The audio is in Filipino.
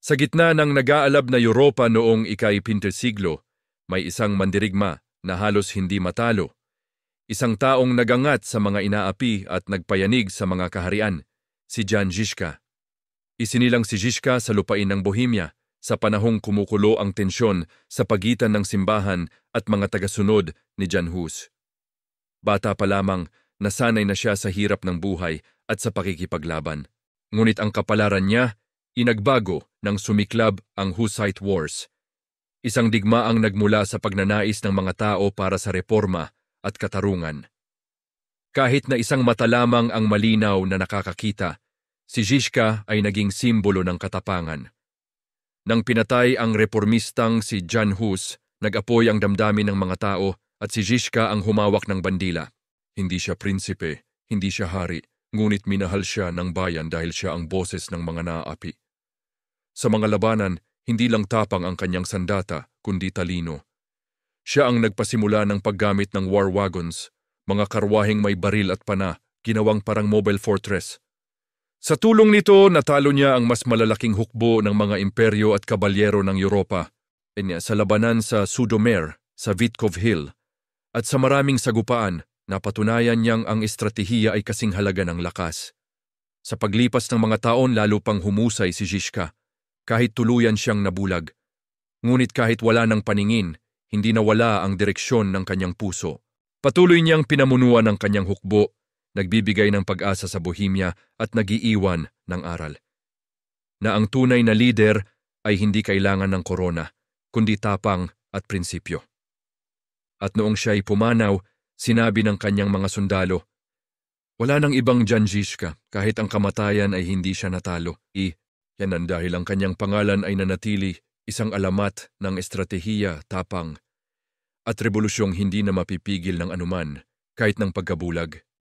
Sa gitna ng nag-aalab na Europa noong ika-15 siglo, may isang mandirigma na halos hindi matalo. Isang taong nagangat sa mga inaapi at nagpayanig sa mga kaharian, si Jan Žižka. Isinilang si Žižka sa lupain ng Bohemia sa panahong kumukulo ang tensyon sa pagitan ng simbahan at mga tagasunod ni Jan Hus. Bata pa lamang, nasanay na siya sa hirap ng buhay at sa pakikipaglaban. Ngunit ang kapalaran niya, inagbago nang sumiklab ang Hussite Wars. Isang digmaang nagmula sa pagnanais ng mga tao para sa reforma at katarungan. Kahit na isang mata lamang ang malinaw na nakakakita, si Žižka ay naging simbolo ng katapangan. Nang pinatay ang reformistang si Jan Hus, nag-apoy ang damdamin ng mga tao at si Žižka ang humawak ng bandila. Hindi siya prinsipe, hindi siya hari, ngunit minahal siya ng bayan dahil siya ang boses ng mga naaapi. Sa mga labanan, hindi lang tapang ang kanyang sandata, kundi talino. Siya ang nagpasimula ng paggamit ng war wagons, mga karwaheng may baril at pana, ginawang parang mobile fortress. Sa tulong nito, natalo niya ang mas malalaking hukbo ng mga imperyo at kabalyero ng Europa, sa labanan sa Sudomer, sa Vitkov Hill, at sa maraming sagupaan, napatunayan niyang ang estratehiya ay kasing halaga ng lakas. Sa paglipas ng mga taon, lalo pang humusay si Žižka, kahit tuluyan siyang nabulag. Ngunit kahit wala ng paningin, hindi nawala ang direksyon ng kanyang puso. Patuloy niyang pinamunuan ang kanyang hukbo, nagbibigay ng pag-asa sa Bohemia at nagiiwan ng aral. Na ang tunay na lider ay hindi kailangan ng korona, kundi tapang at prinsipyo. At noong siya'y pumanaw, sinabi ng kanyang mga sundalo, "Wala nang ibang Jan Žižka, kahit ang kamatayan ay hindi siya natalo. Yan ang dahil ang kanyang pangalan ay nanatili, isang alamat ng estratehiya, tapang, at rebolusyong hindi na mapipigil ng anuman, kahit ng pagkabulag."